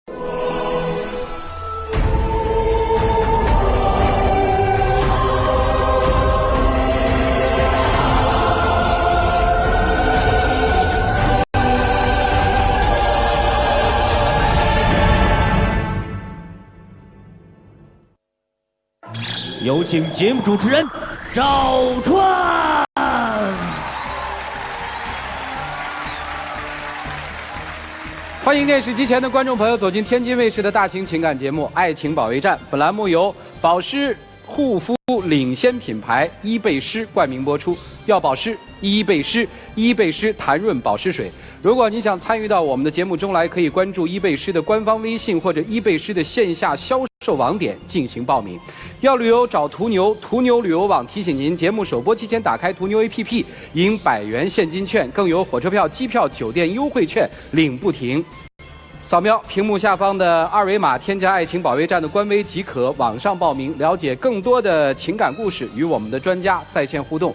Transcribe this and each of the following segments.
有请节目主持人赵川。欢迎电视机前的观众朋友走进天津卫视的大型情感节目《爱情保卫战》。本栏目由保湿护肤领先品牌伊贝诗冠名播出。要保湿，伊贝诗，伊贝诗弹润保湿水。如果你想参与到我们的节目中来，可以关注伊贝诗的官方微信或者伊贝诗的线下销售网点进行报名。要旅游找途牛，途牛旅游网提醒您，节目首播期间打开途牛 APP， 赢100元现金券，更有火车票、机票、酒店优惠券领不停。扫描屏幕下方的二维码，添加爱情保卫战的官微即可网上报名，了解更多的情感故事，与我们的专家在线互动。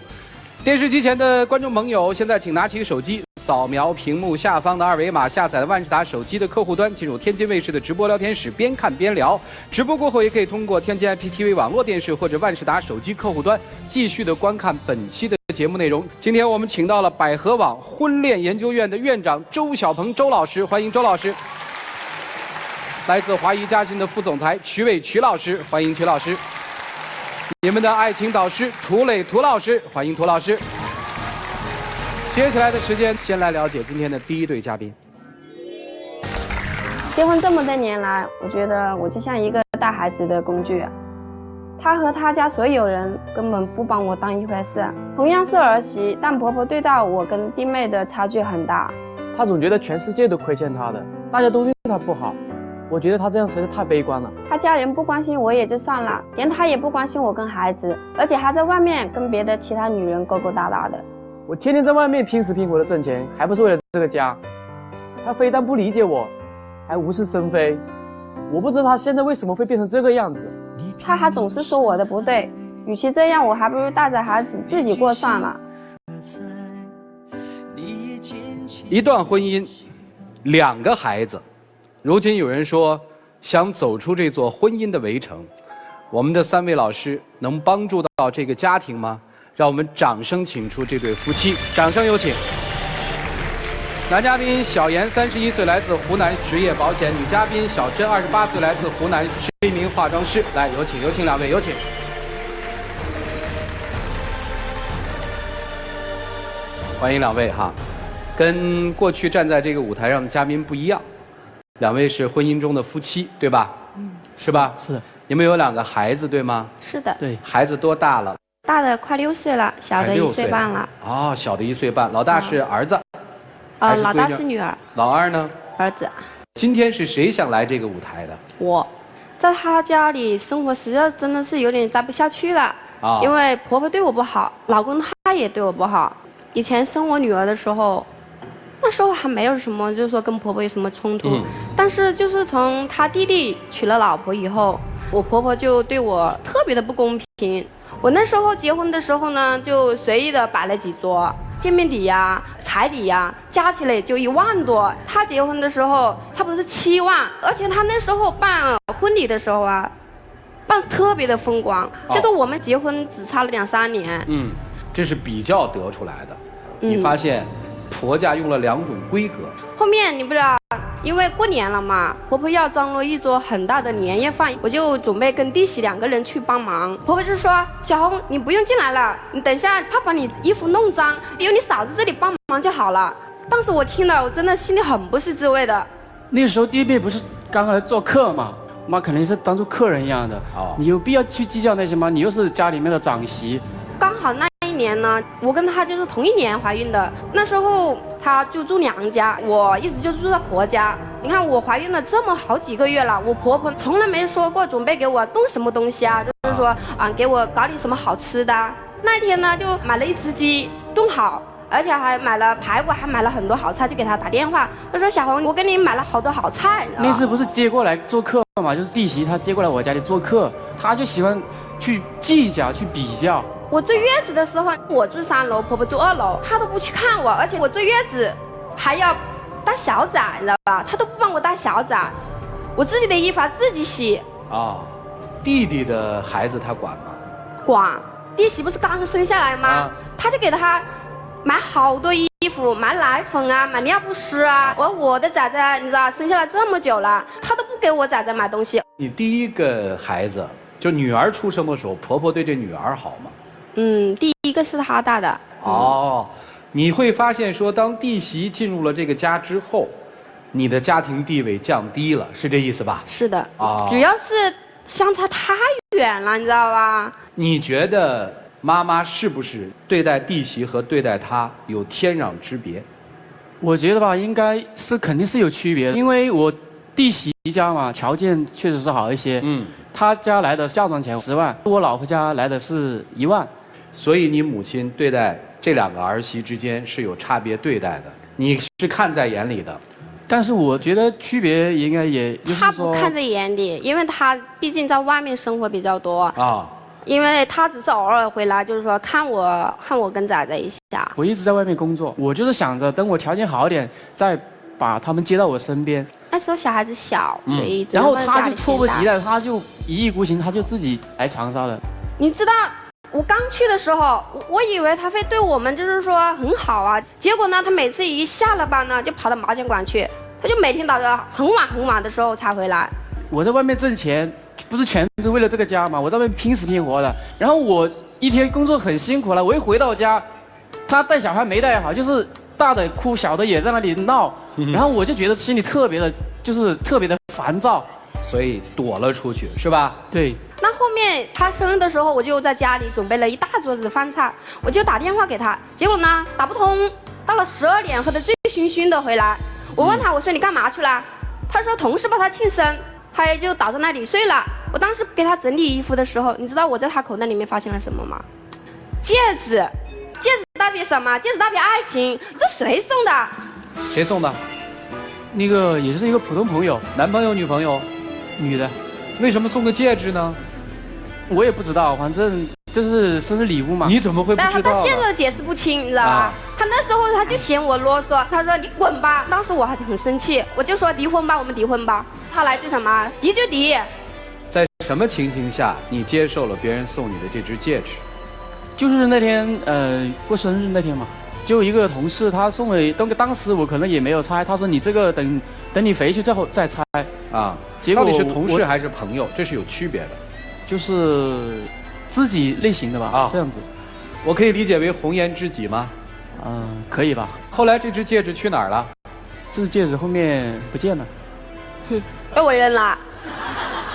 电视机前的观众朋友，现在请拿起手机，扫描屏幕下方的二维码，下载万事达手机的客户端，进入天津卫视的直播聊天室，边看边聊。直播过后，也可以通过天津 IPTV 网络电视或者万事达手机客户端继续的观看本期的节目内容。今天我们请到了百合网婚恋研究院的院长周小鹏周老师，欢迎周老师。来自华谊嘉信的副总裁曲伟曲老师，欢迎曲老师。你们的爱情导师涂磊涂老师，欢迎涂老师。接下来的时间，先来了解今天的第一对嘉宾。结婚这么多年来，我觉得我就像一个带孩子的工具。他和他家所有人根本不把我当一回事。同样是儿媳，但婆婆对待我跟弟妹的差距很大。他总觉得全世界都亏欠他的，大家都对他不好。我觉得他这样实在太悲观了。他家人不关心我也就算了，连他也不关心我跟孩子，而且还在外面跟别的其他女人勾勾搭搭的。我天天在外面拼死拼活的挣钱，还不是为了这个家。他非但不理解我，还无事生非。我不知道他现在为什么会变成这个样子。他还总是说我的不对，与其这样，我还不如带着孩子自己过算了。一段婚姻，2个孩子，如今有人说想走出这座婚姻的围城，我们的3位老师能帮助到这个家庭吗？让我们掌声请出这对夫妻，掌声有请。男嘉宾小严31岁，来自湖南职业保险；女嘉宾小珍28岁，来自湖南，是一名化妆师。来，有请，有请2位，有请。欢迎2位哈，跟过去站在这个舞台上的嘉宾不一样，2位是婚姻中的夫妻，对吧？是吧？是的。你们有2个孩子，对吗？是的。对。孩子多大了？大的快6岁了，小的1岁半了。哦，小的1岁半，老大是儿子。老大是女儿。老二呢？儿子。今天是谁想来这个舞台的？我，在他家里生活实在真的是有点待不下去了。因为婆婆对我不好，老公他也对我不好。以前生我女儿的时候，那时候还没有什么，就是说跟婆婆有什么冲突。但是就是从他弟弟娶了老婆以后，我婆婆就对我特别的不公平。我那时候结婚的时候呢，就随意的摆了几桌，见面礼呀、彩礼呀，加起来就1万多。他结婚的时候差不多是7万，而且他那时候办婚礼的时候啊，办特别的风光。其实我们结婚只差了2、3年。这是比较得出来的。你发现婆家用了2种规格。后面你不知道，因为过年了嘛，婆婆要张罗一桌很大的年夜饭，我就准备跟弟媳2个人去帮忙。婆婆就说：“小红，你不用进来了，你等一下怕把你衣服弄脏，有你嫂子这里帮忙就好了。”当时我听了，我真的心里很不是滋味的。那时候弟妹不是刚来做客嘛，妈肯定是当做客人一样的。你有必要去计较那些吗？你又是家里面的长媳。刚好那一年呢，我跟她就是同一年怀孕的。那时候她就住娘家，我一直就住在婆家。你看我怀孕了这么好几个月了，我婆婆从来没说过准备给我炖什么东西啊，就是说给我搞点什么好吃的。那一天呢，就买了1只鸡炖好，而且还买了排骨，还买了很多好菜，就给她打电话，她说：“小红，我给你买了好多好菜。”那次不是接过来做客嘛，就是弟媳她接过来我家里做客，她就喜欢去计较、去比较。我坐月子的时候，我住3楼，婆婆住2楼，她都不去看我，而且我坐月子还要搭小崽，你知道吧？她都不帮我搭小崽。我自己的衣服自己洗。啊，弟弟的孩子他管吗？管。弟媳不是刚生下来吗？他就给他买好多衣服，买奶粉啊，买尿不湿啊。我的仔仔，你知道，生下来这么久了，他都不给我仔仔买东西。你第一个孩子就女儿出生的时候，婆婆对这女儿好吗？第一个是他带的。哦，你会发现说，当弟媳进入了这个家之后，你的家庭地位降低了，是这意思吧？是的。主要是相差太远了，你知道吧？你觉得妈妈是不是对待弟媳和对待她有天壤之别？我觉得吧，应该是肯定是有区别的，因为我弟媳家嘛，条件确实是好一些。她家来的嫁妆钱10万，我老婆家来的是1万，所以你母亲对待这2个儿媳之间是有差别对待的，你是看在眼里的。但是我觉得区别应该也就是说，他不看在眼里，因为他毕竟在外面生活比较多啊。因为他只是偶尔回来，就是说看我跟仔仔一下。我一直在外面工作，我就是想着等我条件好一点，再把他们接到我身边。那时候小孩子小，所以然后他就迫不及待，他就一意孤行，他就自己来长沙的。你知道，我刚去的时候，我以为他会对我们就是说很好啊，结果呢，他每次一下了班呢，就跑到麻将馆去，他就每天打到很晚的时候才回来。我在外面挣钱。不是全是为了这个家嘛？我在外面拼死拼活的，然后我一天工作很辛苦了，我一回到家，他带小孩没带好，就是大的哭，小的也在那里闹，然后我就觉得心里特别的烦躁，所以躲了出去，是吧？对。那后面他生日的时候，我就在家里准备了一大桌子饭菜，我就打电话给他，结果呢打不通，到了12点喝得醉醺醺的回来，我问他，我说你干嘛去了？他说同事帮他庆生。他也就倒在那里睡了。我当时给他整理衣服的时候，你知道我在他口袋里面发现了什么吗？戒指，戒指代表什么？戒指代表爱情。这谁送的？谁送的？那个也是一个普通朋友，男朋友、女朋友？女的。为什么送个戒指呢？我也不知道，反正这是生日礼物嘛。你怎么会不知道？但他到现在解释不清，你知道吧？他那时候他就嫌我啰嗦，他说你滚吧。当时我还很生气，我就说离婚吧，我们离婚吧。他来句什么？离就离。在什么情形下你接受了别人送你的这只戒指？就是那天过生日那天嘛，就一个同事他送了，当时我可能也没有拆，他说你这个等你回去再拆啊。结果到底是同事还是朋友？这是有区别的。就是知己类型的吧，啊，这样子。我可以理解为红颜知己吗？可以吧。后来这只戒指去哪儿了？这只戒指后面不见了。被我扔了。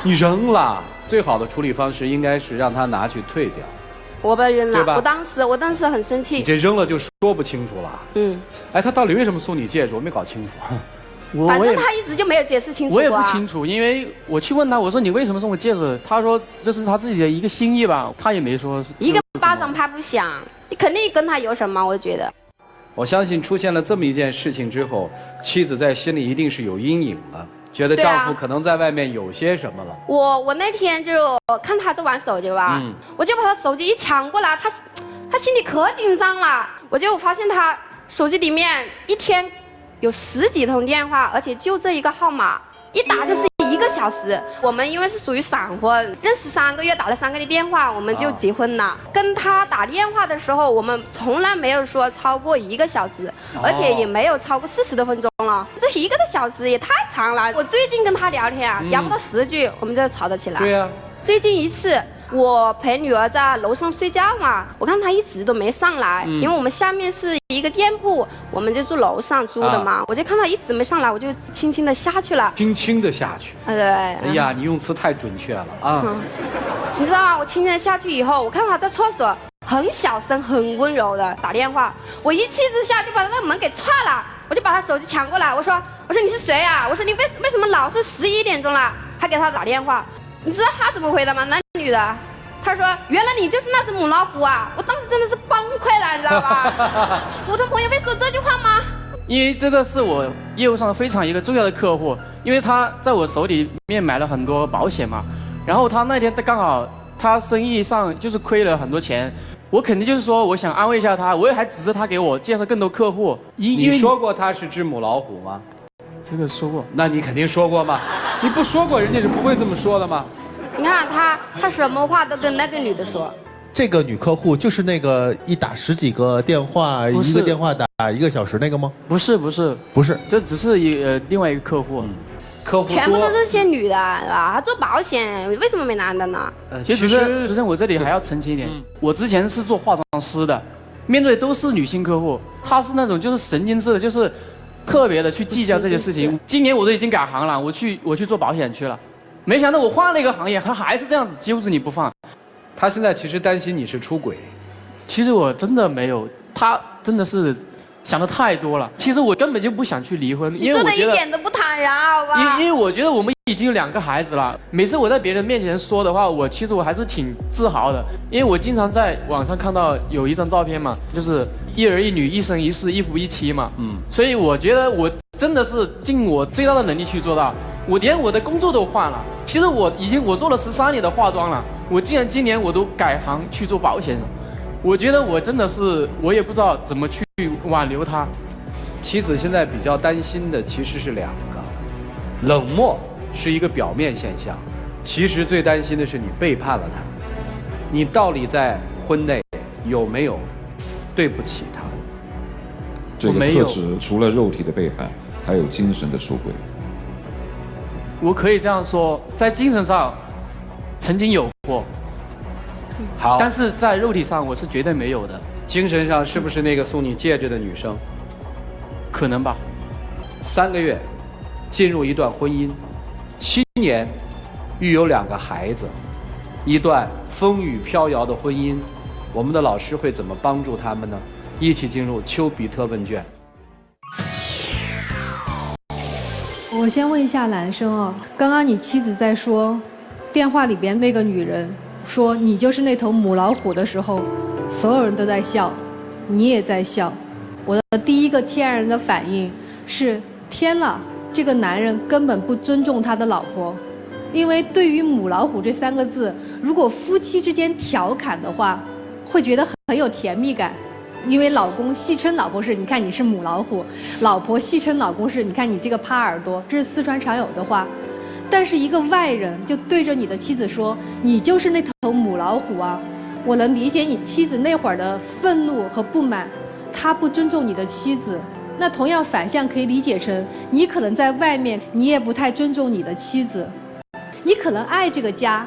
你扔了？最好的处理方式应该是让他拿去退掉。我被扔了，对吧？我当时很生气。你这扔了就说不清楚了。哎，他到底为什么送你戒指？我没搞清楚。反正他一直就没有解释清楚。我也不清楚，因为我去问他，我说你为什么送我戒指？他说这是他自己的一个心意吧，他也没说。一个巴掌拍不响，你肯定跟他有什么？我觉得。我相信出现了这么一件事情之后，妻子在心里一定是有阴影了，觉得丈夫可能在外面有些什么了。我那天就看他在玩手机吧，我就把他手机一抢过来，他心里可紧张了，我就发现他手机里面一天有10几通电话，而且就这一个号码，一打就是1个小时。我们因为是属于闪婚，认识3个月，打了3个月电话，我们就结婚了。跟他打电话的时候，我们从来没有说超过1个小时，而且也没有超过40多分钟了。这1个多小时也太长了。我最近跟他聊天啊，聊不到10句，我们就吵得起来。对呀。最近一次。我陪女儿在楼上睡觉嘛，我看她一直都没上来，因为我们下面是一个店铺，我们就住楼上租的嘛，我就看她一直没上来，我就轻轻的下去了。轻轻的下去？对。哎呀，你用词太准确了啊！你知道吗？我轻轻的下去以后，我看她在厕所很小声、很温柔的打电话，我一气之下就把那个门给踹了，我就把她手机抢过来，我说你是谁啊？我说你为什么老是11点钟了还给她打电话？你知道她怎么回答吗？那女的，她说：“原来你就是那只母老虎啊！”我当时真的是崩溃了，你知道吧？普通朋友会说这句话吗？因为这个是我业务上非常一个重要的客户，因为他在我手里面买了很多保险嘛，然后他那天刚好他生意上就是亏了很多钱，我肯定就是说我想安慰一下他，我也还指示他给我介绍更多客户。你说过他是只母老虎吗？这个说过。那你肯定说过吗？你不说过人家是不会这么说的吗？你看他什么话都跟那个女的说。这个女客户就是那个一打10几个电话，一个电话打1个小时那个吗？不是，这只是另外一个客户。客户全部都是些女的，是吧？他做保险，为什么没男的呢？其实主持人，我这里还要澄清一点，我之前是做化妆师的，面对都是女性客户，她是那种就是神经质的，就是特别的去计较这些事情。今年我都已经改行了，我去做保险去了，没想到我换了一个行业，他还是这样子揪着你不放。他现在其实担心你是出轨，其实我真的没有，他真的是想的太多了。其实我根本就不想去离婚，因为我觉得你说的一点都不坦然，好吧？因为我觉得我们已经有2个孩子了。每次我在别人面前说的话，其实我还是挺自豪的，因为我经常在网上看到有一张照片嘛，就是1儿1女1生1世1夫1妻嘛。所以我觉得我真的是尽我最大的能力去做到。我连我的工作都换了，其实我做了13年的化妆了，我竟然今年我都改行去做保险了。我觉得我真的是，我也不知道怎么去挽留他。妻子现在比较担心的其实是2个，冷漠是一个表面现象，其实最担心的是你背叛了他，你到底在婚内有没有对不起他？这个特质除了肉体的背叛，还有精神的出轨。我可以这样说，在精神上曾经有过，好，但是在肉体上我是绝对没有的。精神上是不是那个送你戒指的女生？可能吧。3个月，进入一段婚姻，7年，育有2个孩子，一段风雨飘摇的婚姻，我们的老师会怎么帮助他们呢？一起进入丘比特问卷。我先问一下男生哦，刚刚你妻子在说，电话里边那个女人说你就是那头母老虎的时候，所有人都在笑，你也在笑。我的第一个天然的反应是，天哪，这个男人根本不尊重他的老婆。因为对于母老虎这3个字，如果夫妻之间调侃的话，会觉得很有甜蜜感。因为老公戏称老婆是，你看你是母老虎，老婆戏称老公是，你看你这个趴耳朵，这是四川常有的话。但是一个外人就对着你的妻子说，你就是那头母老虎啊！我能理解你妻子那会儿的愤怒和不满，他不尊重你的妻子。那同样反向可以理解成，你可能在外面你也不太尊重你的妻子，你可能爱这个家，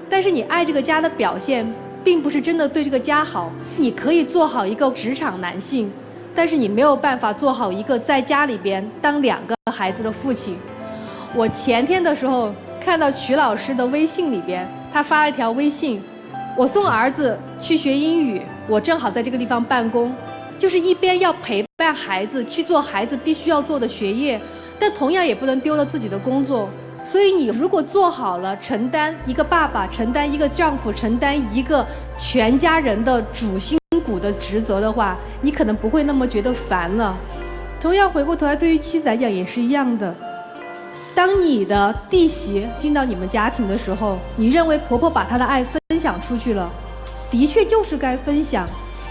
但是你爱这个家的表现并不是真的对这个家好。你可以做好一个职场男性，但是你没有办法做好一个在家里边当2个孩子的父亲。我前天的时候看到曲老师的微信里边，他发了一条微信，我送儿子去学英语，我正好在这个地方办公，就是一边要陪伴孩子去做孩子必须要做的学业，但同样也不能丢了自己的工作。所以你如果做好了承担一个爸爸、承担一个丈夫、承担一个全家人的主心骨的职责的话，你可能不会那么觉得烦了。同样回过头来，对于妻子来讲也是一样的。当你的弟媳进到你们家庭的时候，你认为婆婆把她的爱分享出去了，的确就是该分享。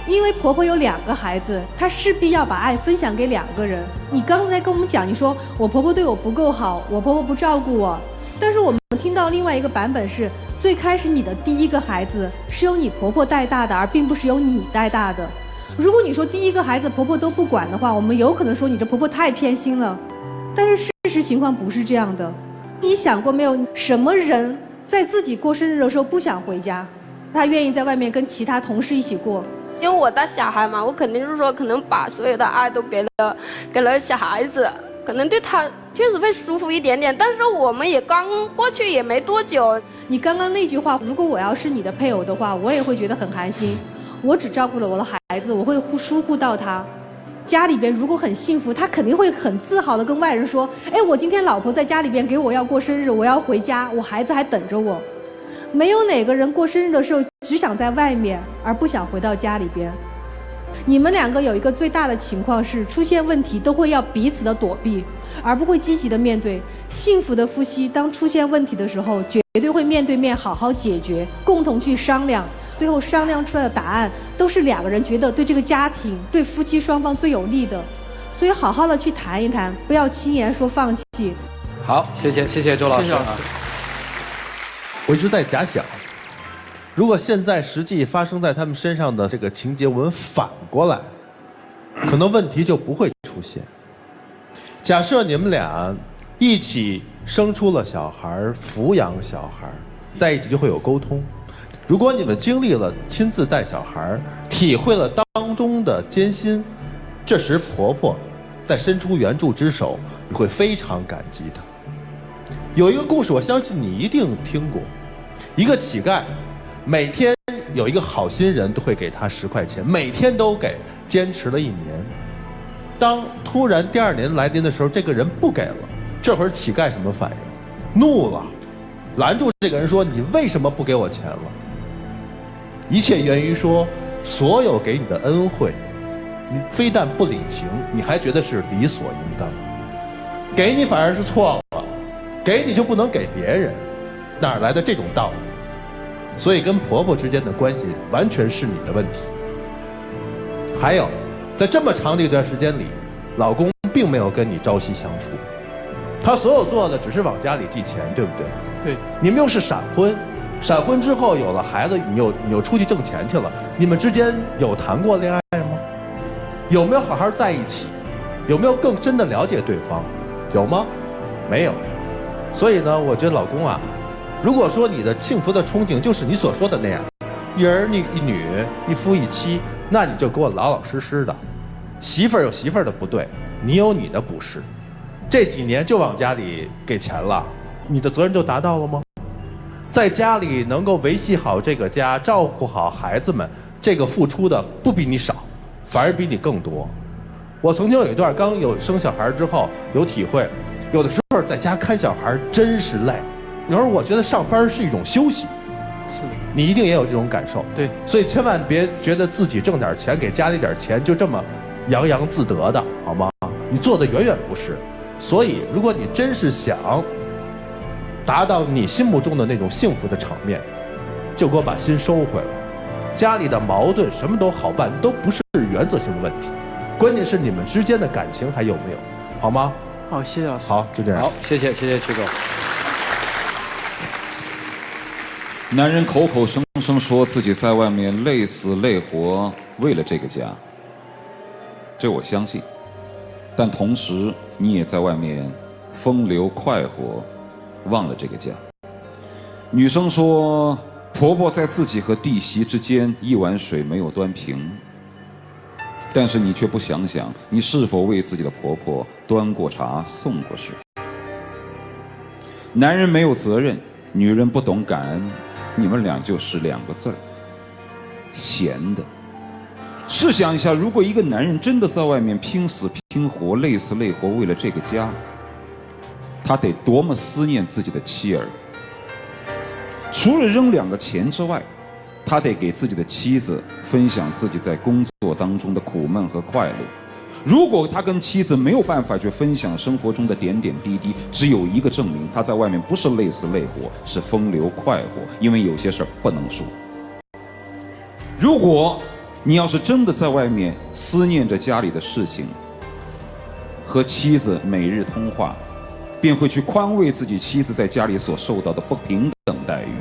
因为婆婆有2个孩子，她势必要把爱分享给2个人。你刚才跟我们讲，你说我婆婆对我不够好，我婆婆不照顾我，但是我们听到另外一个版本是，最开始你的第1个孩子是由你婆婆带大的，而并不是由你带大的。如果你说第1个孩子婆婆都不管的话，我们有可能说你这婆婆太偏心了。但是事实情况不是这样的。你想过没有，什么人在自己过生日的时候不想回家，他愿意在外面跟其他同事一起过？因为我带小孩嘛，我肯定是说，可能把所有的爱都给了小孩子，可能对他确实会舒服一点点。但是我们也刚过去也没多久。你刚刚那句话，如果我要是你的配偶的话，我也会觉得很寒心。我只照顾了我的孩子，我会疏忽到他。家里边如果很幸福，他肯定会很自豪的跟外人说，哎，我今天老婆在家里边给我要过生日，我要回家，我孩子还等着我。没有哪个人过生日的时候只想在外面，而不想回到家里边。你们2个有一个最大的情况是，出现问题都会要彼此的躲避，而不会积极的面对。幸福的夫妻当出现问题的时候，绝对会面对面好好解决，共同去商量，最后商量出来的答案都是2个人觉得对这个家庭、对夫妻双方最有利的。所以好好的去谈一谈，不要轻言说放弃。好，谢谢周老师。谢谢老师。我一直在假想，如果现在实际发生在他们身上的这个情节，我们反过来，可能问题就不会出现。假设你们俩一起生出了小孩，抚养小孩，在一起就会有沟通。如果你们经历了亲自带小孩，体会了当中的艰辛，这时婆婆再伸出援助之手，你会非常感激她。有一个故事，我相信你一定听过，一个乞丐，每天有一个好心人都会给他10块钱，每天都给，坚持了1年。当突然第2年来临的时候，这个人不给了，这会儿乞丐什么反应？怒了，拦住这个人说：“你为什么不给我钱了？”一切源于说，所有给你的恩惠，你非但不领情，你还觉得是理所应当，给你反而是错了，给你就不能给别人，哪来的这种道理？所以跟婆婆之间的关系完全是你的问题。还有，在这么长的一段时间里，老公并没有跟你朝夕相处，他所有做的只是往家里寄钱，对不对？对。你们又是闪婚，闪婚之后有了孩子，你又出去挣钱去了，你们之间有谈过恋爱吗？有没有好好在一起？有没有更深的了解对方？有吗？没有。所以呢，我觉得老公啊，如果说你的幸福的憧憬就是你所说的那样，一儿一女，一夫一妻，那你就给我老老实实的。媳妇儿有媳妇儿的不对，你有你的不是。这几年就往家里给钱了，你的责任就达到了吗？在家里能够维系好这个家，照顾好孩子们，这个付出的不比你少，反而比你更多。我曾经有一段刚有生小孩之后有体会，有的时候在家看小孩真是累，有时候我觉得上班是一种休息。是的，你一定也有这种感受。对，所以千万别觉得自己挣点钱给家里点钱就这么洋洋自得的，好吗？你做的远远不是。所以如果你真是想达到你心目中的那种幸福的场面，就给我把心收回来。家里的矛盾什么都好办，都不是原则性的问题，关键是你们之间的感情还有没有，好吗？好，谢谢老师。好，就这样。好，谢谢曲总。男人口口声声说自己在外面累死累活，为了这个家，这我相信。但同时，你也在外面风流快活，忘了这个家。女生说，婆婆在自己和弟媳之间一碗水没有端平，但是你却不想想，你是否为自己的婆婆端过茶、送过水？男人没有责任，女人不懂感恩，你们俩就是2个字儿：闲的。试想一下，如果一个男人真的在外面拼死拼活、累死累活，为了这个家，他得多么思念自己的妻儿。除了扔2个钱之外，他得给自己的妻子分享自己在工作当中的苦闷和快乐。如果他跟妻子没有办法去分享生活中的点点滴滴，只有一个证明，他在外面不是累死累活，是风流快活，因为有些事儿不能说。如果你要是真的在外面思念着家里的事情，和妻子每日通话，便会去宽慰自己妻子在家里所受到的不平等待遇，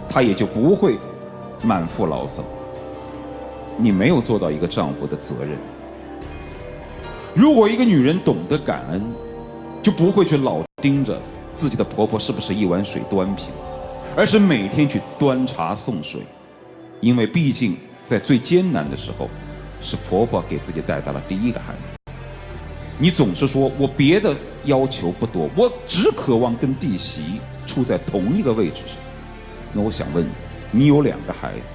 他也就不会满腹牢骚。你没有做到一个丈夫的责任。如果一个女人懂得感恩，就不会去老盯着自己的婆婆是不是一碗水端平，而是每天去端茶送水。因为毕竟在最艰难的时候，是婆婆给自己带大了第1个孩子。你总是说我别的要求不多，我只渴望跟弟媳处在同一个位置上。那我想问你，你有2个孩子，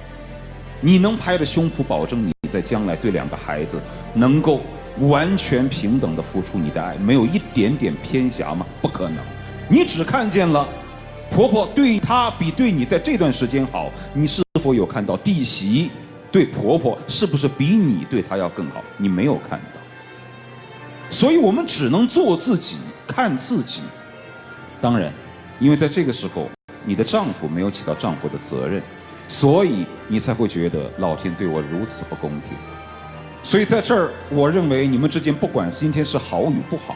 你能拍着胸脯保证你在将来对2个孩子能够完全平等的付出你的爱，没有一点点偏狭吗？不可能。你只看见了婆婆对她比对你在这段时间好，你是否有看到弟媳对婆婆是不是比你对她要更好？你没有看到。所以我们只能做自己，看自己。当然，因为在这个时候你的丈夫没有起到丈夫的责任，所以你才会觉得老天对我如此不公平。所以在这儿，我认为你们之间不管今天是好与不好，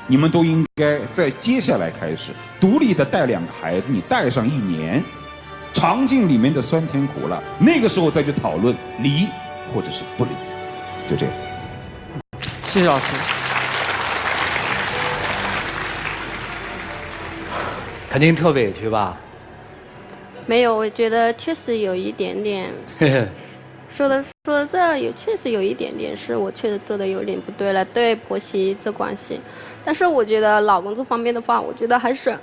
你们都应该在接下来开始独立的带2个孩子，你带上1年，尝尽里面的酸甜苦辣，那个时候再去讨论离或者是不离，就这样。谢谢老师。肯定特委屈吧？没有，我觉得确实有一点点。说的这确实有一点点是我确实做的有点不对了，对婆媳这关系。但是我觉得老公这方面的话，我觉得还是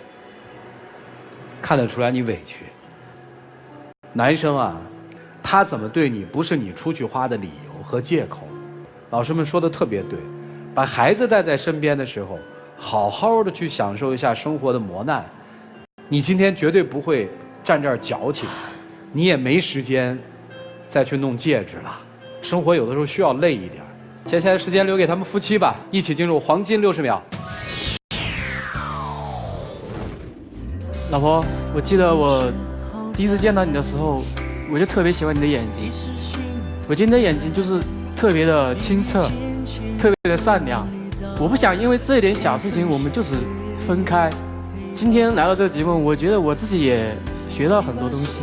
看得出来你委屈。男生啊，他怎么对你不是你出去花的理由和借口。老师们说的特别对，把孩子带在身边的时候，好好的去享受一下生活的磨难。你今天绝对不会站这儿矫情，你也没时间再去弄戒指了。生活有的时候需要累一点。接下来时间留给他们夫妻吧，一起进入黄金60秒。老婆，我记得我第一次见到你的时候，我就特别喜欢你的眼睛。我觉得你的眼睛就是特别的清澈，特别的善良。我不想因为这一点小事情我们就是分开。今天来到这个节目，我觉得我自己也学到很多东西。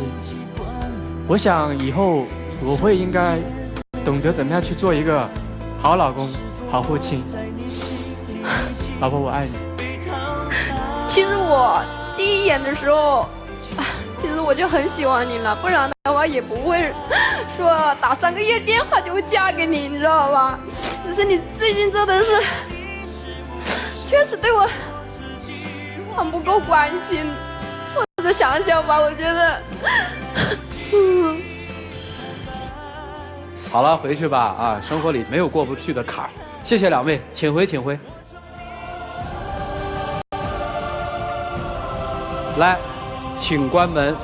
我想以后我会应该懂得怎么样去做一个好老公、好父亲。老婆，我爱你。其实我第一眼的时候，其实我就很喜欢你了，不然的话也不会说打3个月电话就会嫁给你，你知道吧？只是你最近做的是，确实对我很不够关心。或者想想吧，我觉得，好了，回去吧啊！生活里没有过不去的坎儿。谢谢2位，请回，请回。来，请关门。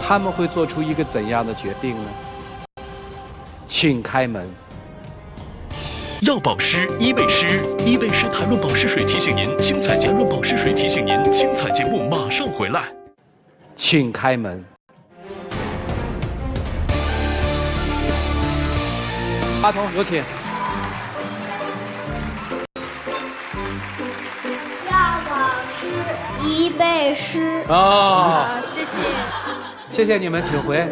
他们会做出一个怎样的决定呢？请开门。要保湿，伊贝诗，伊贝诗弹润保湿水提醒您，轻彩洁润保湿水提醒您，轻彩节目马上回来。请开门。话筒有请。要保湿，伊贝诗。哦，谢谢。谢谢你们，请回。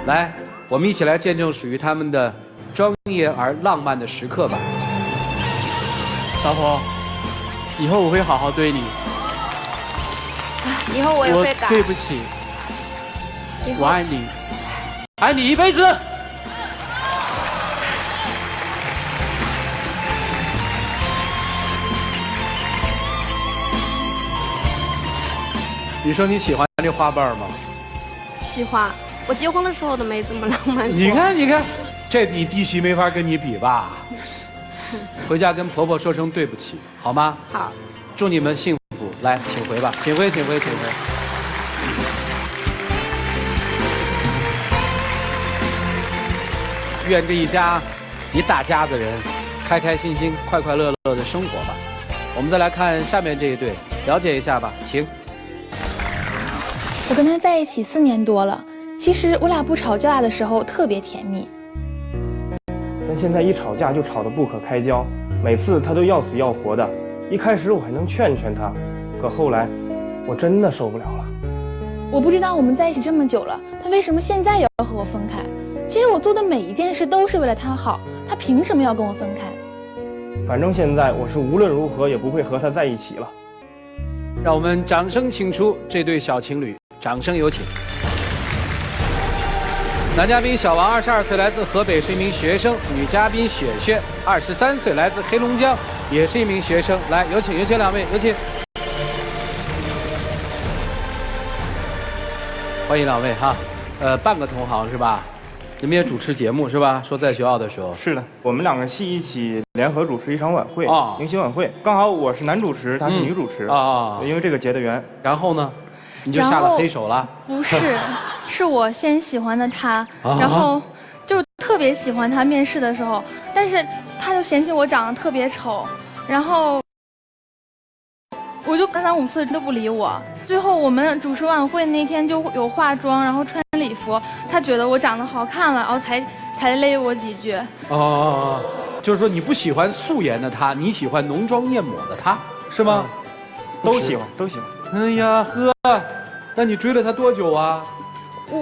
来，我们一起来见证属于他们的庄严而浪漫的时刻吧。老婆，以后我会好好对你。以后我也会改。对不起，我爱你，爱你一辈子。你说你喜欢这花瓣吗？喜欢。我结婚的时候都没这么浪漫过。你看，你看，这你弟媳没法跟你比吧？回家跟婆婆说声对不起，好吗？好。祝你们幸福。来，请回吧，请回，请回，请回。愿这一家一大家子人开开心心、快快乐乐的生活吧。我们再来看下面这一对，了解一下吧，请。我跟他在一起4年多了，其实我俩不吵架的时候特别甜蜜，但现在一吵架就吵得不可开交，每次他都要死要活的。一开始我还能劝劝他，可后来我真的受不了了。我不知道我们在一起这么久了，他为什么现在也要和我分开？其实我做的每一件事都是为了他好，他凭什么要跟我分开？反正现在我是无论如何也不会和他在一起了。让我们掌声请出这对小情侣，掌声有请。男嘉宾小王22岁，来自河北，是一名学生；女嘉宾雪雪23岁，来自黑龙江，也是一名学生。来，有请，有请2位，有请。欢迎2位哈，半个同行是吧？你们也主持节目是吧？说在学校的时候。是的，我们2个系一起联合主持一场晚会，哦，迎新晚会，刚好我是男主持，她是女主持，因为这个结的缘。然后呢，你就下了黑手了？不是，是我先喜欢的他，然后就特别喜欢他。面试的时候，但是他就嫌弃我长得特别丑，然后我就跟他5次都不理我。最后我们主持晚会那天就有化妆，然后穿礼服，他觉得我长得好看了，然后才才勒我几句。哦，就是说你不喜欢素颜的他，你喜欢浓妆艳抹的他，是吗？都喜欢，都喜欢。哎呀呵，那你追了他多久啊？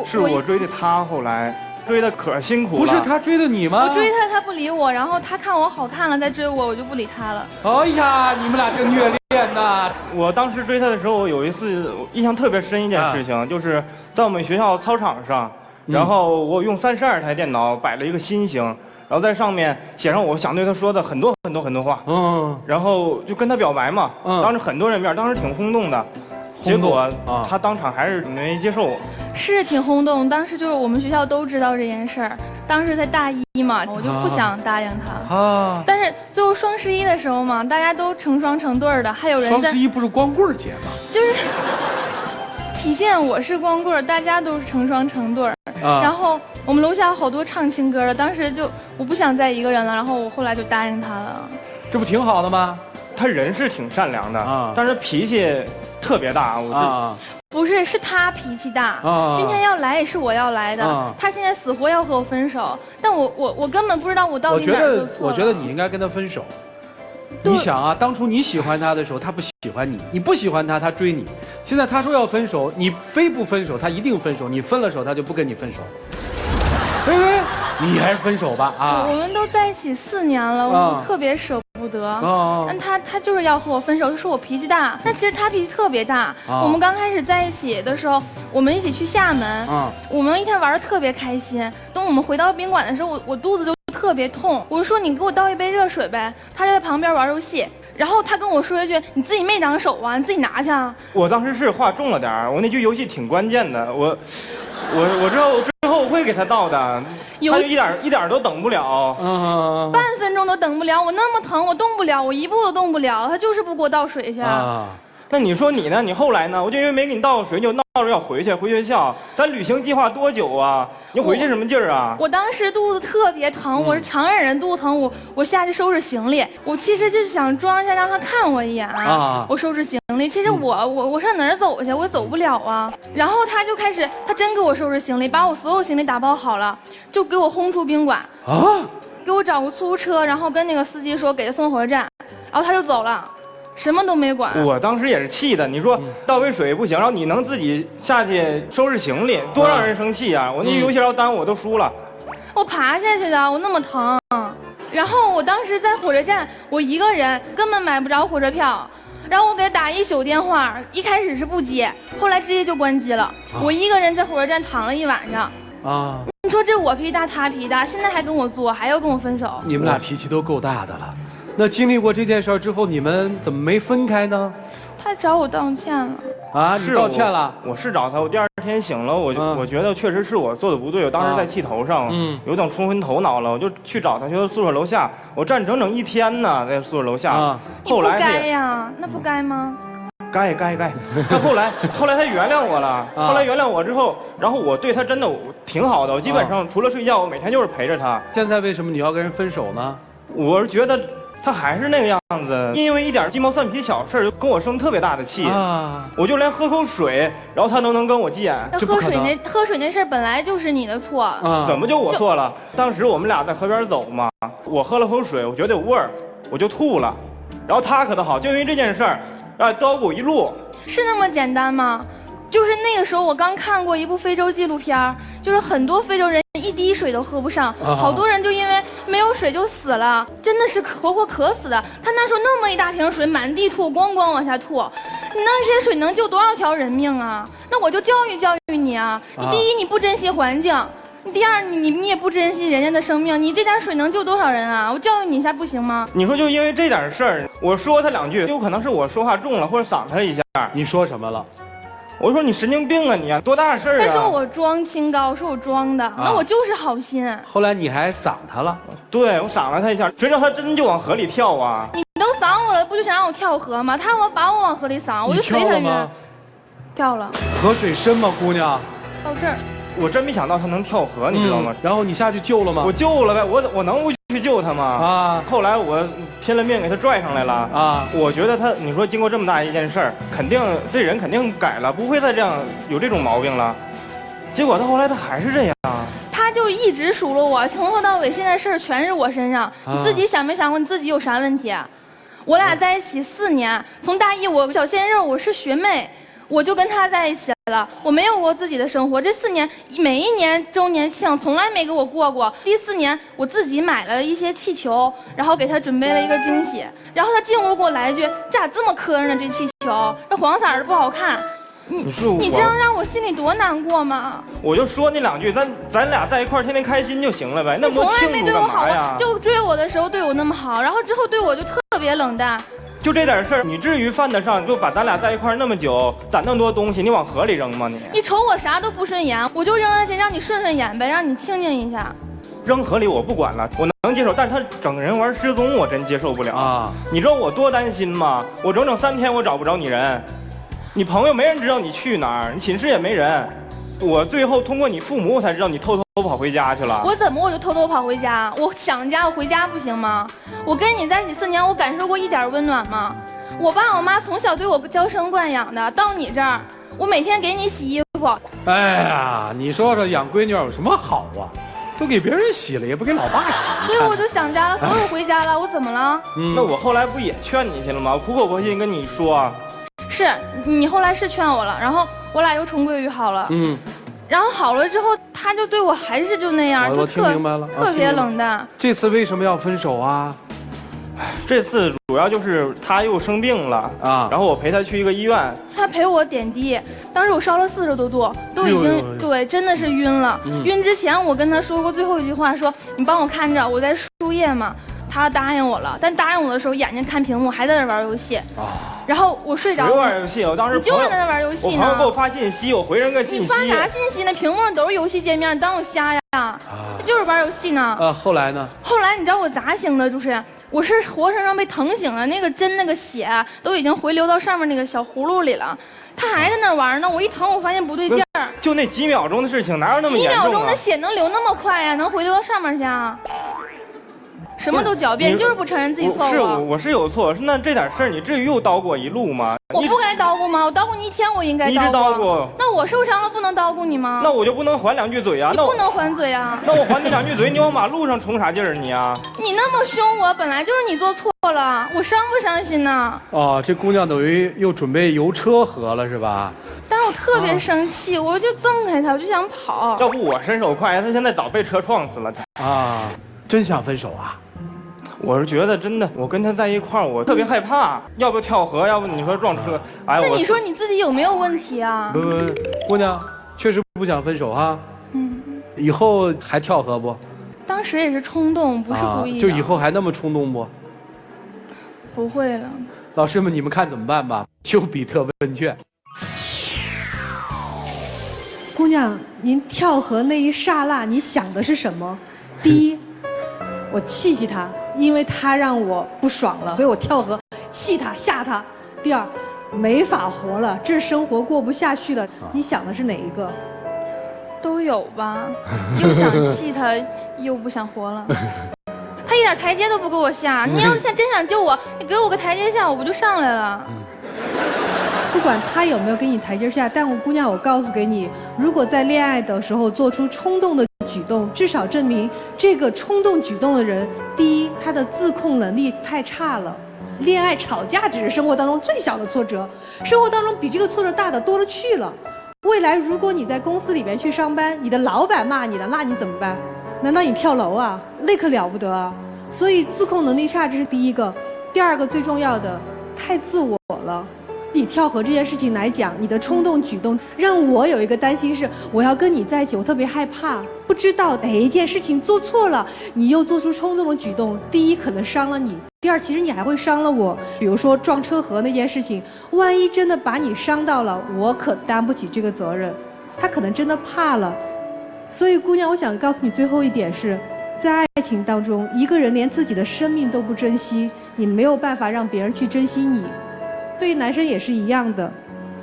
是我追的他，后来追的可辛苦了。不是他追的你吗？我追他，他不理我，然后他看我好看了再追我，我就不理他了。哎呀，你们俩这虐恋呐！我当时追他的时候，有一次印象特别深一件事情，就是在我们学校操场上，然后我用32台电脑摆了一个心形，然后在上面写上我想对他说的很多话，然后就跟他表白嘛，当着很多人面，当时挺轰动的。结果他当场还是没接受我，是挺轰动。当时就是我们学校都知道这件事儿，当时才大一嘛，我就不想答应他。但是最后双11的时候嘛，大家都成双成对的，还有人在。双11不是光棍节吗？就是体现我是光棍，大家都是成双成对。然后我们楼下好多唱情歌的，当时就我不想再一个人了，然后我后来就答应他了。这不挺好的吗？他人是挺善良的但是脾气特别大。不是，是他脾气大。今天要来也是我要来的。他现在死活要和我分手，但我根本不知道我到底哪儿做错了。我觉得你应该跟他分手。你想啊，当初你喜欢他的时候，他不喜欢你；你不喜欢他，他追你。现在他说要分手，你非不分手，他一定分手。你分了手，他就不跟你分手。你还是分手吧啊！我们都在一起4年了，我特别舍不得。但他就是要和我分手，就说我脾气大。但其实他脾气特别大。我们刚开始在一起的时候，我们一起去厦门，我们一天玩的特别开心。等我们回到宾馆的时候，我肚子就特别痛，我就说你给我倒一杯热水呗。他就在旁边玩游戏。然后他跟我说一句：“你自己没长手啊，你自己拿去啊。”我当时是话重了点儿，我那句游戏挺关键的，我之后会给他倒的，他就一点都等不了，半分钟都等不了，我那么疼，我动不了，我一步都动不了，他就是不给我倒水去。那你说你呢？你后来呢？我就因为没给你倒水，就闹着要回学校。咱旅行计划多久啊？你回去什么劲儿啊？我当时肚子特别疼，我是强忍人肚子疼，我下去收拾行李。我其实就是想装一下，让他看我一眼。我收拾行李，其实我上哪儿走去？我走不了啊。然后他就开始，他真给我收拾行李，把我所有行李打包好了，就给我轰出宾馆。给我找个出租车，然后跟那个司机说给他送火车站，然后他就走了。什么都没管。我当时也是气的，你说倒杯水不行，然后你能自己下去收拾行李，多让人生气啊！我那游戏要耽误我都输了。我爬下去的，我那么疼。然后我当时在火车站，我一个人根本买不着火车票，然后我给他打1宿电话，一开始是不接，后来直接就关机了。我一个人在火车站躺了1晚上。你说这我脾气大，他脾气大，现在还跟我作，还要跟我分手。你们俩脾气都够大的了。那经历过这件事之后，你们怎么没分开呢？他找我道歉了。你道歉了？我是找他，我第2天醒了，我觉得确实是我做的不对，我当时在气头上，有点冲昏头脑了，我就去找他，就宿舍楼下，我站整1天呢，在宿舍楼下。后来你不该呀，那不该吗？该。他后来他原谅我了，后来原谅我之后，然后我对他真的挺好的，我基本上除了睡觉，我每天就是陪着他。现在为什么你要跟人分手呢？我是觉得他还是那个样子，因为一点鸡毛蒜皮小事就跟我生特别大的气我就连喝口水，然后他都能跟我急眼。喝水那事本来就是你的错怎么就我错了？当时我们俩在河边走嘛，我喝了口水，我觉得有味儿，我就吐了，然后他可倒好，就因为这件事儿，叨咕一路。是那么简单吗？就是那个时候我刚看过一部非洲纪录片，就是很多非洲人一滴水都喝不上，好多人就因为没有水就死了，真的是活活渴死的。他那时候那么一大瓶水满地吐，咣咣往下吐，你那些水能救多少条人命啊？那我就教育你啊！你第一你不珍惜环境，你第二你也不珍惜人家的生命，你这点水能救多少人啊？我教育你一下不行吗？你说就因为这点事儿，我说他2句，有可能是我说话重了或者赏他一下。你说什么了？我说你神经病啊你多大事儿啊！他说我装清高，说我装的，那我就是好心。后来你还赏他了？对，我赏了他一下，谁知道他真就往河里跳啊！你都赏我了，不就想让我跳河吗？他把我往河里赏，我就随他去。跳了。河水深吗，姑娘？到这儿。我真没想到他能跳河，你知道吗？然后你下去救了吗？我救了呗，我能不去救他吗？后来我拼了命给他拽上来了我觉得他，你说经过这么大一件事儿，肯定这人肯定改了，不会再有这种毛病了。结果他后来他还是这样。他他就一直数落我，从头到尾，现在事儿全是我身上。你自己想没想过你自己有啥问题啊？我俩在一起4年，从大一我小鲜肉，我是学妹，我就跟他在一起了，我没有过自己的生活。这4年每一年周年庆从来没给我过过。第4年我自己买了一些气球，然后给他准备了一个惊喜。然后他进屋给我来一句：“这咋这么磕碜呢？这气球，这黄色的不好看。”你这样让我心里多难过吗？我就说那2句，咱俩在一块儿天天开心就行了呗。那么多庆祝干嘛呀？就追我的时候对我那么好，然后之后对我就特别冷淡。就这点事儿，你至于犯得上就把咱俩在一块儿那么久，攒那么多东西，你往河里扔吗？你瞅我啥都不顺眼，我就扔下去让你顺顺眼呗，让你清静一下。扔河里我不管了，我能接受，但是他整人玩失踪，我真接受不了啊！你知道我多担心吗？我整整3天我找不着你人。你朋友没人知道你去哪儿，你寝室也没人，我最后通过你父母我才知道你偷跑回家去了。我怎么我就偷跑回家？我想家，我回家不行吗？我跟你在一起4年，我感受过一点温暖吗？我爸我妈从小对我娇生惯养的，到你这儿，我每天给你洗衣服。哎呀，你说说养闺女有什么好啊？都给别人洗了，也不给老爸洗。所以我就想家了，所以我回家了。我怎么了？那我后来不也劝你去了吗？我苦口婆心跟你说。是你后来是劝我了，然后我俩又重归于好了。然后好了之后，他就对我还是就那样，就听明白了，特别冷淡。这次为什么要分手啊？这次主要就是他又生病了啊，然后我陪他去一个医院。他陪我点滴，当时我烧了40多度，都已经对，真的是晕了。晕之前我跟他说过最后一句话，说你帮我看着，我在输液嘛。他答应我了，但答应我的时候眼睛看屏幕，还在那玩游戏。然后我睡着了。谁玩游戏？我当时你就是在那玩游戏呢。我朋友给我发信息，我回人个信息。你发啥信息呢？屏幕上都是游戏界面，你当我瞎呀？就是玩游戏呢。后来呢？后来你知道我咋醒的？就是我是活生生被疼醒了，那个针那个血都已经回流到上面那个小葫芦里了。他还在那玩呢，我一疼，我发现不对劲儿。就那几秒钟的事情，哪有那么严重啊？几秒钟的血能流那么快呀？能回流到上面去啊？什么都狡辩，就是不承认自己错误。是我是有错，那这点事儿你至于又叨过一路吗？我不该叨咕吗？我叨咕你1天，我应该叨咕。你一直叨咕。那我受伤了不能叨咕你吗？那我就不能还2句嘴啊？你不能还嘴啊？那我还你2句嘴，你往马路上冲啥劲儿你啊？你那么凶我，本来就是你做错了，我伤不伤心呢？哦，这姑娘等于又准备游车河了是吧？但是我特别生气，我就挣开他，我就想跑。要不我身手快，他现在早被车撞死了。啊，真想分手啊？我是觉得真的，我跟他在一块儿，我特别害怕，要不跳河，要不你说撞车，哎，那你说你自己有没有问题啊？不，姑娘确实不想分手哈。以后还跳河不？当时也是冲动，不是故意的。就以后还那么冲动不？不会了。老师们，你们看怎么办吧？丘比特问卷。姑娘，您跳河那一刹那，你想的是什么？第一，我气他。因为他让我不爽了，所以我跳河，气他吓他。第二，没法活了，这生活过不下去了。你想的是哪一个？都有吧，又想气他，又不想活了。他一点台阶都不给我下。你要是现在真想救我，你给我个台阶下，我不就上来了？不管他有没有给你台阶下，但我姑娘，我告诉给你，如果在恋爱的时候做出冲动的举动，至少证明这个冲动举动的人，第一，他的自控能力太差了。恋爱吵架只是生活当中最小的挫折，生活当中比这个挫折大的多了去了。未来如果你在公司里面去上班，你的老板骂你了，那你怎么办？难道你跳楼啊？那可了不得啊！所以自控能力差，这是第一个。第二个最重要的，太自我了。以跳河这件事情来讲，你的冲动举动让我有一个担心是，我要跟你在一起，我特别害怕，不知道哪一件事情做错了，你又做出冲动的举动。第一，可能伤了你；第二，其实你还会伤了我。比如说撞车河那件事情，万一真的把你伤到了，我可担不起这个责任。他可能真的怕了。所以，姑娘，我想告诉你最后一点是，在爱情当中，一个人连自己的生命都不珍惜，你没有办法让别人去珍惜你。对于男生也是一样的，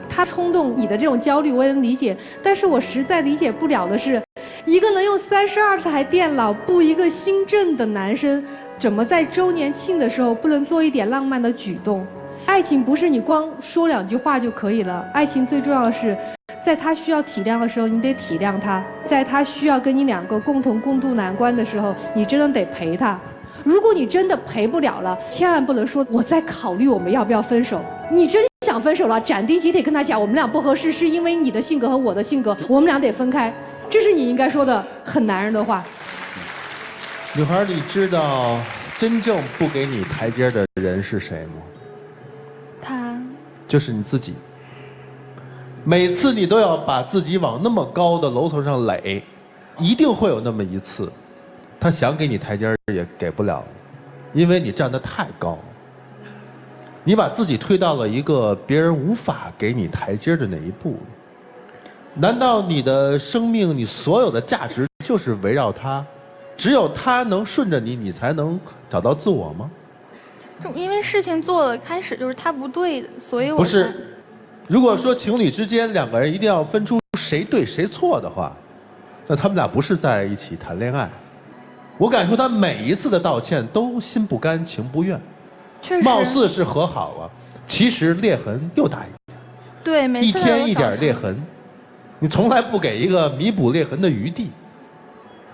他冲动，你的这种焦虑我也能理解，但是我实在理解不了的是，一个能用32台电脑布一个新阵的男生，怎么在周年庆的时候不能做一点浪漫的举动？爱情不是你光说2句话就可以了，爱情最重要的是，在他需要体谅的时候，你得体谅他；在他需要跟你2个共同共度难关的时候，你真的得陪他。如果你真的陪不了了，千万不能说我在考虑我们要不要分手。你真想分手了，斩钉截铁跟他讲，我们俩不合适，是因为你的性格和我的性格，我们俩得分开。这是你应该说的很男人的话。女孩，你知道真正不给你台阶的人是谁吗？他就是你自己。每次你都要把自己往那么高的楼层上垒，一定会有那么一次，他想给你台阶也给不了，因为你站得太高了。你把自己推到了一个别人无法给你台阶的那一步。难道你的生命，你所有的价值就是围绕他？只有他能顺着你，你才能找到自我吗？就因为事情做的开始就是他不对的，所以我不是。如果说情侣之间2个人一定要分出谁对谁错的话，那他们俩不是在一起谈恋爱。我敢说，他每一次的道歉都心不甘情不愿，确实貌似是和好了，其实裂痕又大一点。对，每次一天一点裂痕，你从来不给一个弥补裂痕的余地。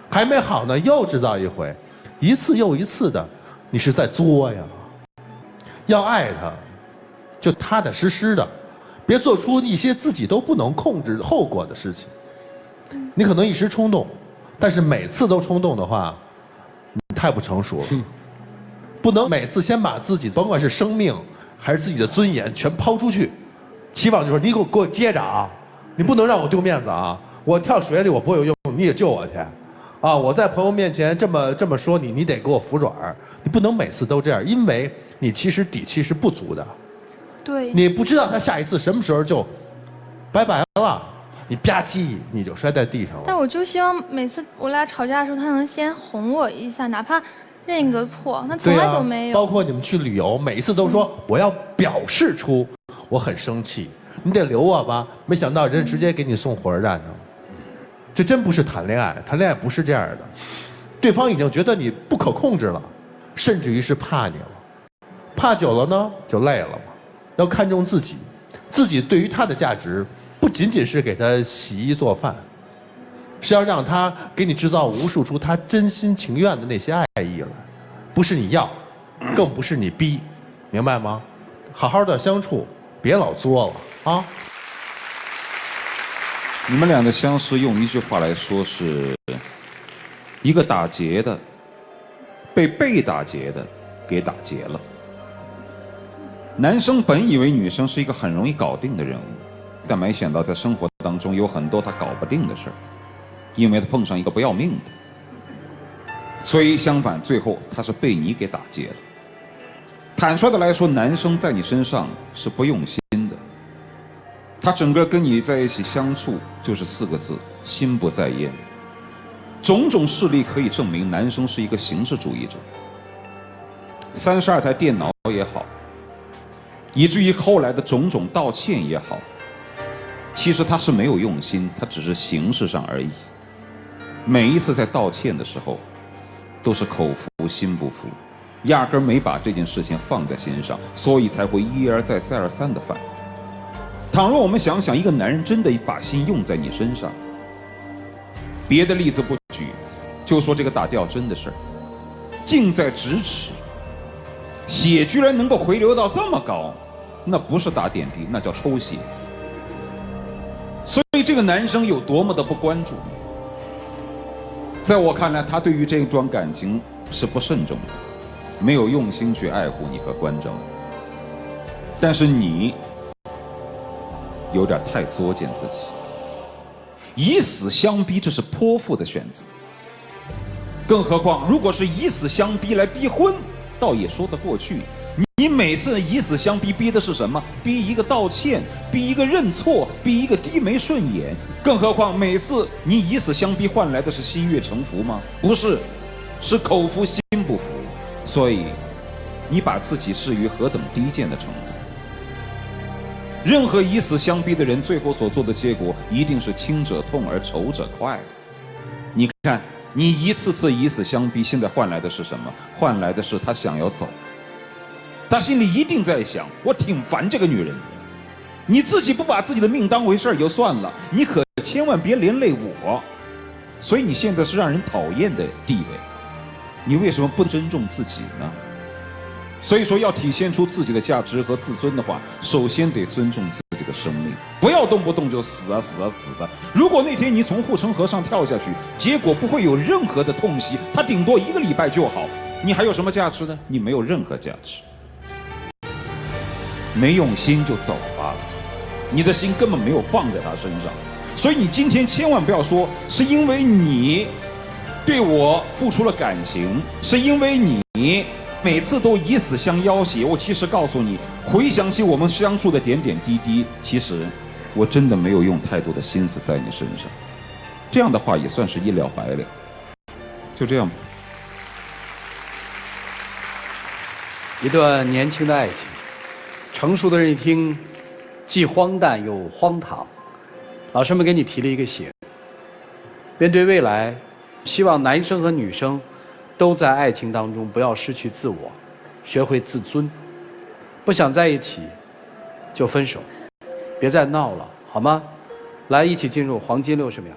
还没好呢，又制造一回，一次又一次的，你是在作呀。要爱他，就踏踏实实的，别做出一些自己都不能控制后果的事情。你可能一时冲动，但是每次都冲动的话，你太不成熟了。不能每次先把自己甭管是生命还是自己的尊严全抛出去，期望就是你给我接着啊，你不能让我丢面子啊！我跳水里我不会游泳，你也救我去。啊！我在朋友面前这么说你，你得给我服软儿，你不能每次都这样，因为你其实底气是不足的。对。你不知道他下一次什么时候就拜拜了，你吧唧你就摔在地上了。但我就希望每次我俩吵架的时候，他能先哄我一下，哪怕认一个错，他从来都没有。包括你们去旅游，每一次都说我要表示出我很生气，你得留我吧。没想到人直接给你送火车站去了。这真不是谈恋爱，谈恋爱不是这样的，对方已经觉得你不可控制了，甚至于是怕你了，怕久了呢就累了嘛。要看重自己，自己对于他的价值不仅仅是给他洗衣做饭，是要让他给你制造无数出他真心情愿的那些爱意来，不是你要，更不是你逼，明白吗？好好的相处，别老作了啊。你们俩的相识，用一句话来说，是一个打劫的被打劫的给打劫了。男生本以为女生是一个很容易搞定的人物，但没想到在生活当中有很多他搞不定的事儿，因为他碰上一个不要命的。所以相反，最后他是被你给打劫了。坦率的来说，男生在你身上是不用心的。他整个跟你在一起相处就是4个字：心不在焉。种种事例可以证明，男生是一个形式主义者。32台电脑也好，以至于后来的种种道歉也好，其实他是没有用心，他只是形式上而已。每一次在道歉的时候，都是口服心不服，压根没把这件事情放在心上，所以才会一而再再而三的犯。倘若我们想想，一个男人真的把心用在你身上，别的例子不举，就说这个打吊针的事儿，近在咫尺，血居然能够回流到这么高，那不是打点滴，那叫抽血。所以这个男生有多么的不关注，在我看来，他对于这段感情是不慎重的，没有用心去爱护你和关照你。但是你有点太作践自己，以死相逼，这是泼妇的选择。更何况，如果是以死相逼来逼婚，倒也说得过去。你每次以死相逼，逼的是什么？逼一个道歉，逼一个认错，逼一个低眉顺眼。更何况每次你以死相逼换来的是心悦诚服吗？不是，是口服心不服。所以，你把自己置于何等低贱的程度？任何以死相逼的人，最后所做的结果一定是亲者痛而仇者快。你看，你一次次以死相逼，现在换来的是什么？换来的是他想要走。他心里一定在想：我挺烦这个女人。你自己不把自己的命当回事儿就算了，你可千万别连累我。所以你现在是让人讨厌的地位，你为什么不尊重自己呢？所以说，要体现出自己的价值和自尊的话，首先得尊重自己的生命，不要动不动就死啊死啊死的。如果那天你从护城河上跳下去，结果不会有任何的痛惜，他顶多1个礼拜就好，你还有什么价值呢？你没有任何价值，没用心就走吧，你的心根本没有放在他身上。所以你今天千万不要说是因为你对我付出了感情，是因为你每次都以死相要挟。我其实告诉你，回想起我们相处的点点滴滴，其实我真的没有用太多的心思在你身上。这样的话也算是一了百了。就这样吧。一段年轻的爱情，成熟的人一听，既荒诞又荒唐。老师们给你提了一个醒：面对未来，希望男生和女生都在爱情当中不要失去自我，学会自尊。不想在一起就分手，别再闹了，好吗？来，一起进入黄金60秒。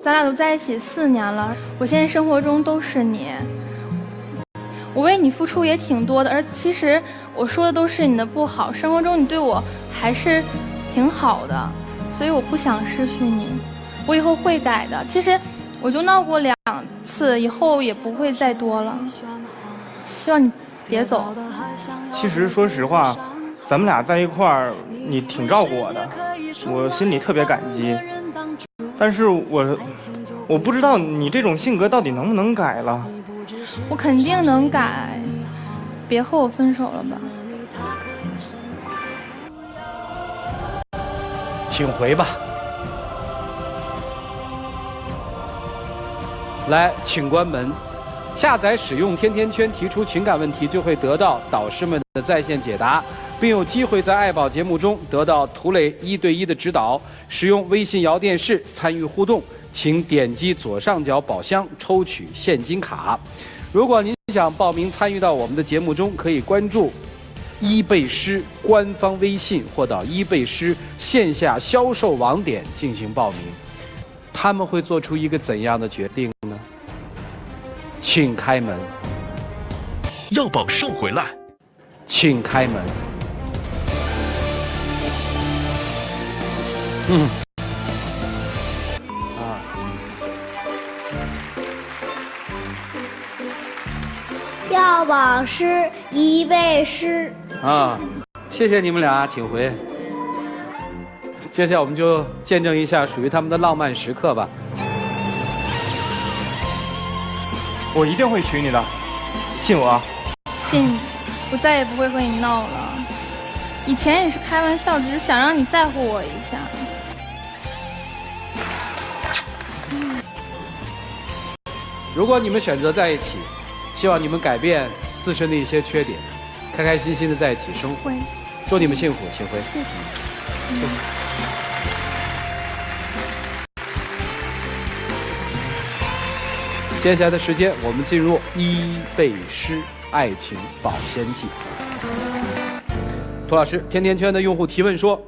咱俩都在一起4年了，我现在生活中都是你，我为你付出也挺多的，而其实我说的都是你的不好，生活中你对我还是挺好的，所以我不想失去你，我以后会改的。其实我就闹过2次，以后也不会再多了，希望你别走。其实说实话，咱们俩在一块儿，你挺照顾我的，我心里特别感激。但是我不知道你这种性格到底能不能改了。我肯定能改，别和我分手了吧。请回吧。来，请关门。下载使用天天圈，提出情感问题，就会得到导师们的在线解答，并有机会在爱宝节目中得到涂磊1对1的指导。使用微信摇电视参与互动，请点击左上角宝箱抽取现金卡。如果您想报名参与到我们的节目中，可以关注伊贝诗官方微信或到伊贝诗线下销售网点进行报名。他们会做出一个怎样的决定呢？请开门。要宝上回来。请开门。要宝诗伊贝诗。谢谢你们俩，请回。接下来我们就见证一下属于他们的浪漫时刻吧。我一定会娶你的，信我。信你，我再也不会和你闹了。以前也是开玩笑，只是想让你在乎我一下。如果你们选择在一起，希望你们改变自身的一些缺点，开开心心的在一起生活。祝你们幸福，请回。谢谢。接下来的时间，我们进入伊贝诗爱情保鲜剂。涂老师，甜甜圈的用户提问说：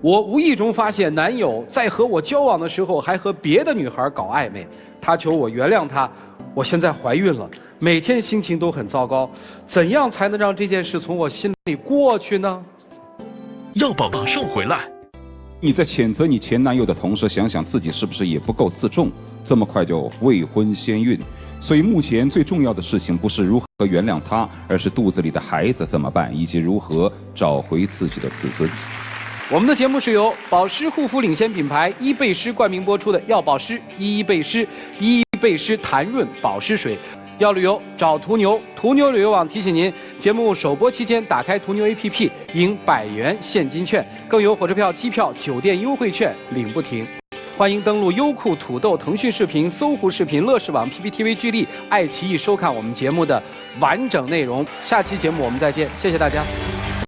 我无意中发现男友在和我交往的时候还和别的女孩搞暧昧，他求我原谅他，我现在怀孕了，每天心情都很糟糕，怎样才能让这件事从我心里过去呢？要宝马上回来。你在谴责你前男友的同时，想想自己是不是也不够自重，这么快就未婚先孕。所以目前最重要的事情不是如何原谅他，而是肚子里的孩子怎么办，以及如何找回自己的自尊。我们的节目是由保湿护肤领先品牌伊贝诗冠名播出的，要保湿伊贝诗伊贝诗弹润保湿水。要旅游找途牛，途牛旅游网提醒您，节目首播期间打开途牛 APP 赢100元现金券，更有火车票、机票、酒店优惠券领不停。欢迎登录优酷、土豆、腾讯视频、搜狐视频、乐视网、PPTV 剧力、爱奇艺收看我们节目的完整内容。下期节目我们再见，谢谢大家。